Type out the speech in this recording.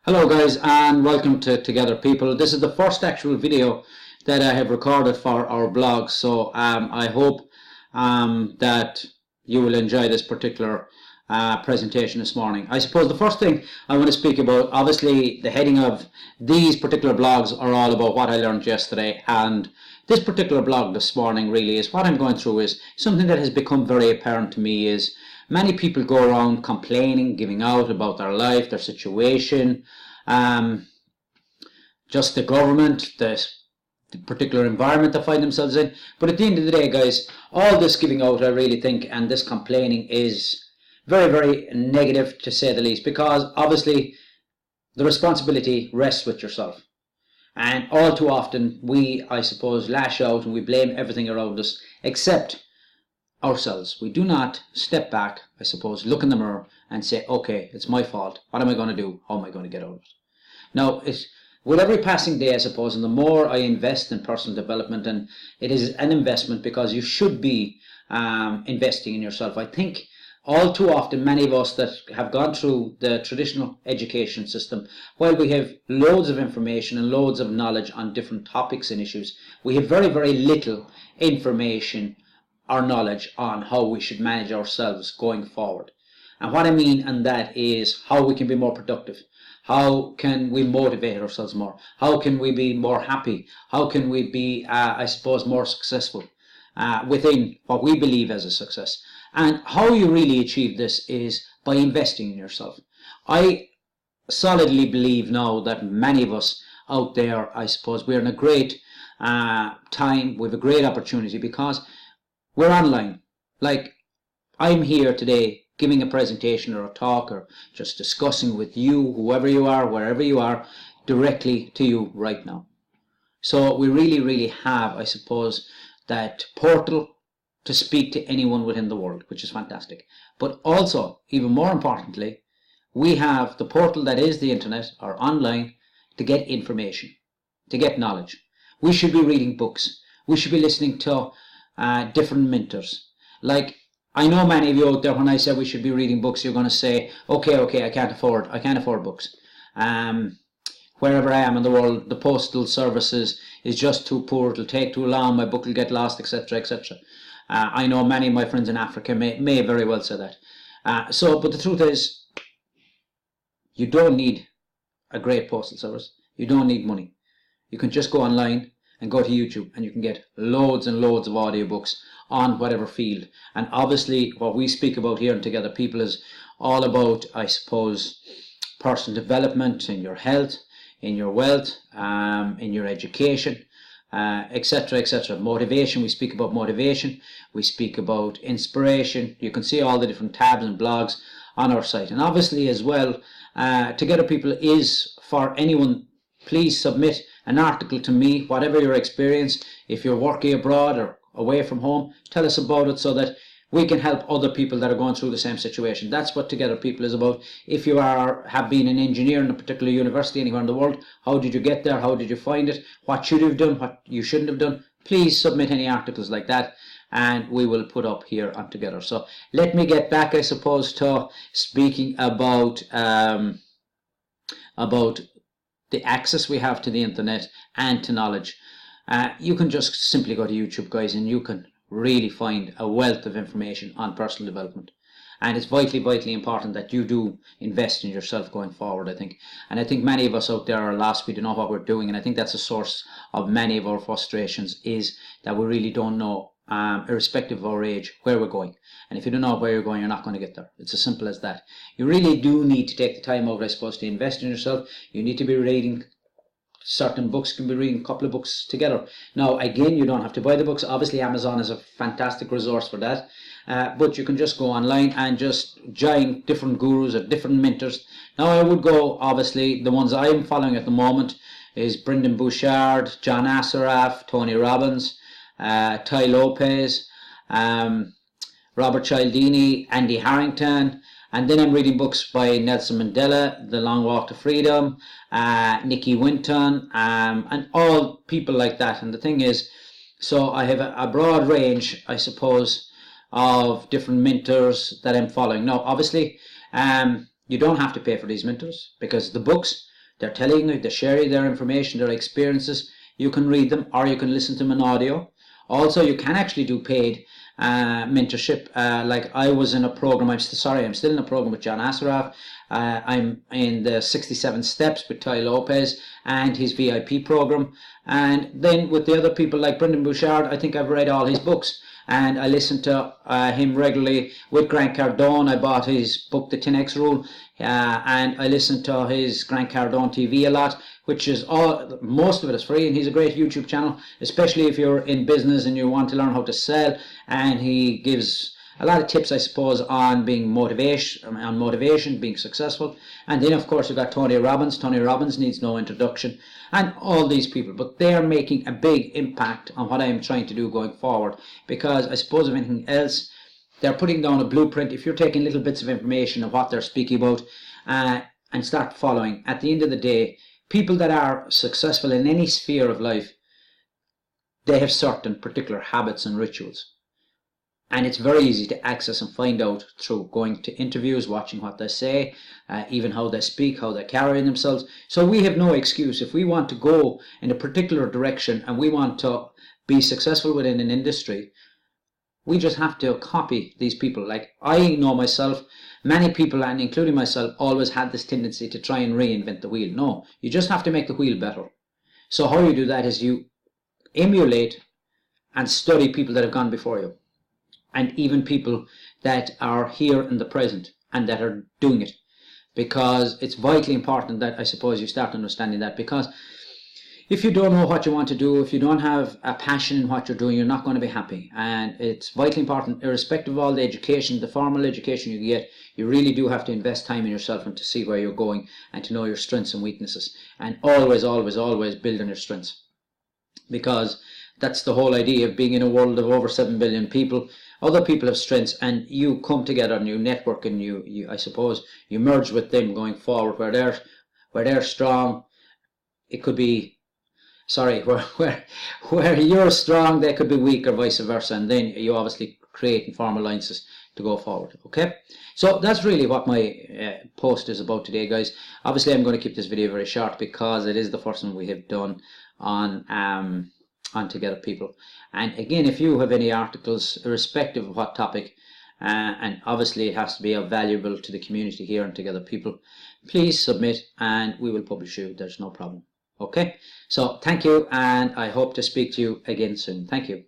Hello guys, and welcome to Together People. This is the first actual video that I have recorded for our blog, so I hope that you will enjoy this particular presentation this morning. I suppose the first thing I want to speak about, obviously the heading of these particular blogs are all about what I learned yesterday, and this particular blog this morning really is what I'm going through is something that has become very apparent to me is many people go around complaining, giving out about their life, their situation, just the government, the particular environment they find themselves in. But at the end of the day, guys, all this giving out, I really think, and this complaining is very, very negative to say the least, because obviously the responsibility rests with yourself. And all too often we, I suppose, lash out and we blame everything around us except ourselves. We do not step back, I suppose, look in the mirror and say, okay, it's my fault. What am I going to do? How am I going to get out of it? Now, with every passing day, I suppose, and the more I invest in personal development, and it is an investment because you should be investing in yourself. I think all too often, many of us that have gone through the traditional education system, while we have loads of information and loads of knowledge on different topics and issues, we have very, very little information or knowledge on how we should manage ourselves going forward. And what I mean and that is how we can be more productive. How can we motivate ourselves more? How can we be more happy? How can we be, I suppose, more successful within what we believe as a success? And how you really achieve this is by investing in yourself. I solidly believe now that many of us out there, I suppose, we're in a great time, we have a great opportunity because we're online. Like, I'm here today giving a presentation or a talk or just discussing with you, whoever you are, wherever you are, directly to you right now. So we really, really have, I suppose, that portal to speak to anyone within the world, which is fantastic. But also, even more importantly, we have the portal that is the internet or online to get information, to get knowledge. We should be reading books. We should be listening to different mentors. Like, I know many of you out there, when I say we should be reading books, you're going to say, okay, I can't afford books. Wherever I am in the world, the postal services is just too poor, it'll take too long, my book will get lost, etc., etc. I know many of my friends in Africa may very well say that. But the truth is, you don't need a great postal service. You don't need money. You can just go online and go to YouTube and you can get loads and loads of audiobooks on whatever field. And obviously what we speak about here in Together People is all about, I suppose, personal development in your health, in your wealth, in your education, etc., etc. Motivation, we speak about motivation, we speak about inspiration. You can see all the different tabs and blogs on our site. And obviously as well, Together People is for anyone. Please submit an article to me, whatever your experience. If you're working abroad or away from home, tell us about it so that we can help other people that are going through the same situation. That's what Together People is about. If you have been an engineer in a particular university anywhere in the world, how did you get there? How did you find it? What should you have done? What you shouldn't have done? Please submit any articles like that and we will put up here on Together. So let me get back, I suppose, to speaking about the access we have to the internet and to knowledge. You can just simply go to YouTube, guys, and you can really find a wealth of information on personal development. And it's vitally, vitally important that you do invest in yourself going forward, I think. And I think many of us out there are lost. We don't know what we're doing. And I think that's a source of many of our frustrations, is that we really don't know, irrespective of our age, where we're going. And if you don't know where you're going, you're not going to get there. It's as simple as that. You really do need to take the time out, I suppose, to invest in yourself. You need to be reading certain books, can be reading a couple of books together. Now, again, you don't have to buy the books. Obviously, Amazon is a fantastic resource for that. But you can just go online and just join different gurus or different mentors. Now, I would go, obviously, the ones I'm following at the moment is Brendan Bouchard, John Assaraf, Tony Robbins, Ty Lopez, Robert Cialdini, Andy Harrington. And then I'm reading books by Nelson Mandela, The Long Walk to Freedom, Nicky Winton, and all people like that. And the thing is, so I have a broad range, I suppose, of different mentors that I'm following. Now, obviously, you don't have to pay for these mentors, because the books They're telling you, they're sharing their information, their experiences. You can read them or you can listen to them in audio. Also, you can actually do paid mentorship. Like I was in a program, I'm still in a program with John Asaraf. I'm in the 67 Steps with Ty Lopez and his VIP program. And then with the other people like Brendan Bouchard, I think I've read all his books. And I listen to him regularly. With Grant Cardone, I bought his book, The 10X Rule, and I listen to his Grant Cardone TV a lot, which is most of it is free, and he's a great YouTube channel, especially if you're in business and you want to learn how to sell. And he gives a lot of tips, I suppose, on being motivation, being successful. And then, of course, you've got Tony Robbins. Tony Robbins needs no introduction, and all these people. But they are making a big impact on what I am trying to do going forward, because I suppose, if anything else, they're putting down a blueprint. If you're taking little bits of information of what they're speaking about and start following, at the end of the day, people that are successful in any sphere of life, they have certain particular habits and rituals. And it's very easy to access and find out through going to interviews, watching what they say, even how they speak, how they carry themselves. So we have no excuse. If we want to go in a particular direction and we want to be successful within an industry, we just have to copy these people. Like I know myself, many people, and including myself, always had this tendency to try and reinvent the wheel. No, you just have to make the wheel better. So how you do that is you emulate and study people that have gone before you, and even people that are here in the present and that are doing it, because it's vitally important that, I suppose, you start understanding that. Because if you don't know what you want to do, if you don't have a passion in what you're doing, you're not going to be happy. And it's vitally important, irrespective of all the education, the formal education you get, you really do have to invest time in yourself and to see where you're going and to know your strengths and weaknesses. And always, always, always build on your strengths, because that's the whole idea of being in a world of over 7 billion people. Other people have strengths, and you come together and you network, and you I suppose you merge with them going forward. Where they're strong, it could be where you're strong, they could be weak, or vice versa, and then you obviously create and form alliances to go forward. Okay, so that's really what my post is about today, guys. Obviously, I'm going to keep this video very short because it is the first one we have done on Together People. And again, if you have any articles, irrespective of what topic, and obviously it has to be valuable to the community here and Together People, please submit and we will publish you. There's no problem. Okay, so thank you, and I hope to speak to you again soon. Thank you.